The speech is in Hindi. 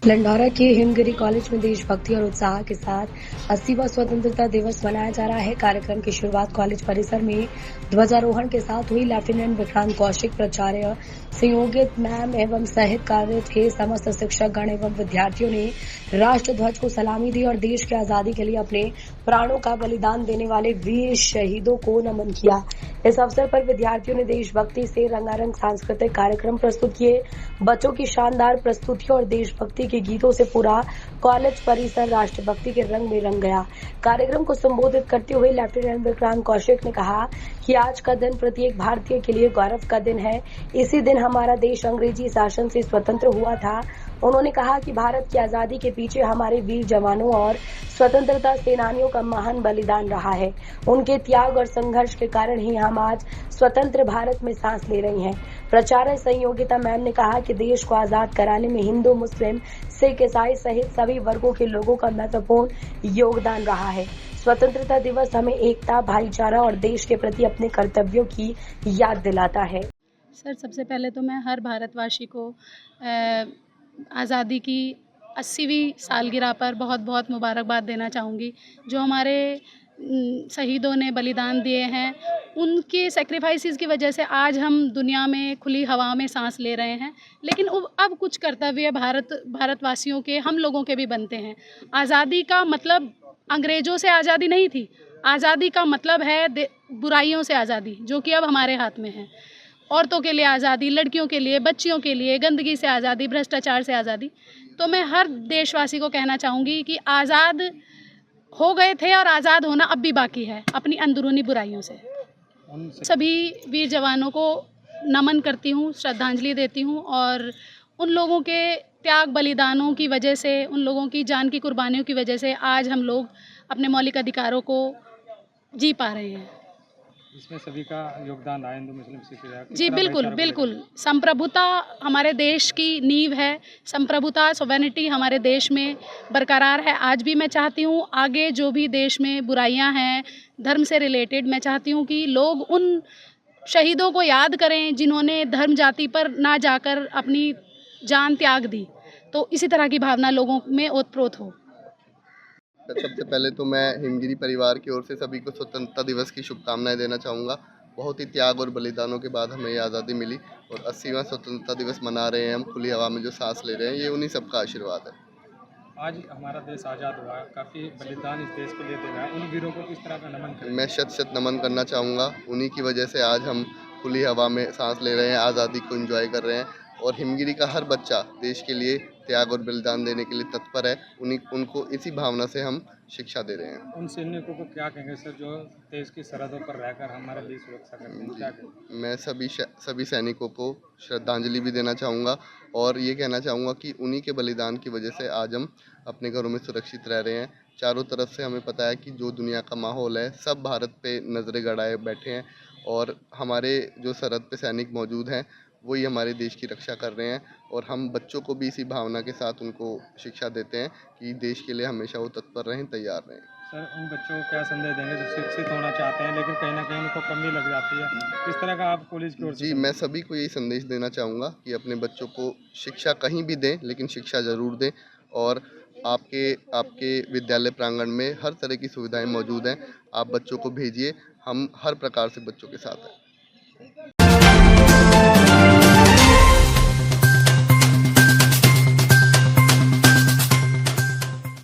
लंडौरा के हिमगिरी कॉलेज में देशभक्ति और उत्साह के साथ 80वां स्वतंत्रता दिवस मनाया जा रहा है। कार्यक्रम की शुरुआत कॉलेज परिसर में ध्वजारोहण के साथ हुई। लेफ्टिनेंट विक्रांत कौशिक, प्राचार्य संयोगित मैम एवं सहित कॉलेज के समस्त शिक्षक गण एवं विद्यार्थियों ने राष्ट्र ध्वज को सलामी दी और देश की आजादी के लिए अपने प्राणों का बलिदान देने वाले वीर शहीदों को नमन किया। इस अवसर पर विद्यार्थियों ने देशभक्ति से रंगारंग सांस्कृतिक कार्यक्रम प्रस्तुत किए। बच्चों की शानदार प्रस्तुतियों और देशभक्ति के गीतों से पूरा कॉलेज परिसर राष्ट्रभक्ति के रंग में रंग गया। कार्यक्रम को संबोधित करते हुए लेफ्टिनेंट विक्रांत कौशिक ने कहा कि आज का दिन प्रत्येक भारतीय के लिए गौरव का दिन है। इसी दिन हमारा देश अंग्रेजी शासन से स्वतंत्र हुआ था। उन्होंने कहा कि भारत की आजादी के पीछे हमारे वीर जवानों और स्वतंत्रता सेनानियों का महान बलिदान रहा है। उनके त्याग और संघर्ष के कारण ही हम आज स्वतंत्र भारत में सांस ले रही हैं। प्राचार्य संयोगिता मैम ने कहा कि देश को आजाद कराने में हिंदू, मुस्लिम, सिख, ईसाई सहित सभी वर्गों के लोगों का महत्वपूर्ण योगदान रहा है। स्वतंत्रता दिवस हमें एकता, भाईचारा और देश के प्रति अपने कर्तव्यों की याद दिलाता है। सर, सबसे पहले तो मैं हर भारतवासी को आज़ादी की 80वीं सालगिरह पर बहुत बहुत मुबारकबाद देना चाहूँगी। जो हमारे शहीदों ने बलिदान दिए हैं, उनके सैक्रिफाइसेस की वजह से आज हम दुनिया में खुली हवा में सांस ले रहे हैं। लेकिन अब कुछ कर्तव्य भारतवासियों के, हम लोगों के भी बनते हैं। आज़ादी का मतलब अंग्रेज़ों से आज़ादी नहीं थी। आज़ादी का मतलब है बुराइयों से आज़ादी, जो कि अब हमारे हाथ में है। औरतों के लिए आज़ादी, लड़कियों के लिए, बच्चियों के लिए, गंदगी से आज़ादी, भ्रष्टाचार से आज़ादी। तो मैं हर देशवासी को कहना चाहूँगी कि आज़ाद हो गए थे और आज़ाद होना अब भी बाकी है अपनी अंदरूनी बुराइयों से। सभी वीर जवानों को नमन करती हूँ, श्रद्धांजलि देती हूँ और उन लोगों के त्याग बलिदानों की वजह से, उन लोगों की जान की कुर्बानियों की वजह से आज हम लोग अपने मौलिक अधिकारों को जी पा रहे हैं। इसमें सभी का योगदान रहा, हिंदू, मुस्लिम, सिख, जी बिल्कुल बिल्कुल। संप्रभुता हमारे देश की नींव है। संप्रभुता, सोवेनिटी हमारे देश में बरकरार है। आज भी मैं चाहती हूँ आगे जो भी देश में बुराइयां हैं धर्म से रिलेटेड, मैं चाहती हूँ कि लोग उन शहीदों को याद करें जिन्होंने धर्म जाति पर ना जाकर अपनी जान त्याग दी। तो इसी तरह की भावना लोगों में ओतप्रोत हो। सबसे पहले तो मैं हिमगिरी परिवार की ओर से सभी को स्वतंत्रता दिवस की शुभकामनाएं देना चाहूँगा। बहुत ही त्याग और बलिदानों के बाद हमें ये आज़ादी मिली और 80वां स्वतंत्रता दिवस मना रहे हैं हम। खुली हवा में जो सांस ले रहे हैं, ये उन्हीं सबका आशीर्वाद है। आज हमारा देश आज़ाद हुआ, काफ़ी बलिदान इस देश के लिए दे रहा है। उन वीरों को किस तरह का नमन करें? मैं शत शत नमन करना चाहूँगा। उन्हीं की वजह से आज हम खुली हवा में सांस ले रहे हैं, आज़ादी को एंजॉय कर रहे हैं और हिमगिरी का हर बच्चा देश के लिए त्याग और बलिदान देने के लिए तत्पर है। उनको इसी भावना से हम शिक्षा दे रहे हैं। उन सैनिकों को क्या कहेंगे सर, जो देश की सरहदों पर रहकर हमारे देश सुरक्षा करते हैं, क्या कहेंगे? मैं सभी सैनिकों को श्रद्धांजलि भी देना चाहूँगा और ये कहना चाहूँगा कि उन्हीं के बलिदान की वजह से आज हम अपने घरों में सुरक्षित रह रहे हैं। चारों तरफ से हमें पता है कि जो दुनिया का माहौल है, सब भारत पे नज़रें गड़ाए बैठे हैं और हमारे जो सरहद पे सैनिक मौजूद हैं, वही हमारे देश की रक्षा कर रहे हैं और हम बच्चों को भी इसी भावना के साथ उनको शिक्षा देते हैं कि देश के लिए हमेशा वो तत्पर रहें, तैयार रहें। सर, उन बच्चों को क्या संदेश देंगे जो शिक्षित होना चाहते हैं लेकिन कहीं ना कहीं उनको कमी लग जाती है? किस तरह का आप कॉलेज की ओर से? जी, मैं सभी को यही संदेश देना चाहूँगा कि अपने बच्चों को शिक्षा कहीं भी दें, लेकिन शिक्षा ज़रूर दें और आपके आपके विद्यालय प्रांगण में हर तरह की सुविधाएं मौजूद हैं। आप बच्चों को भेजिए, हम हर प्रकार से बच्चों के साथ हैं।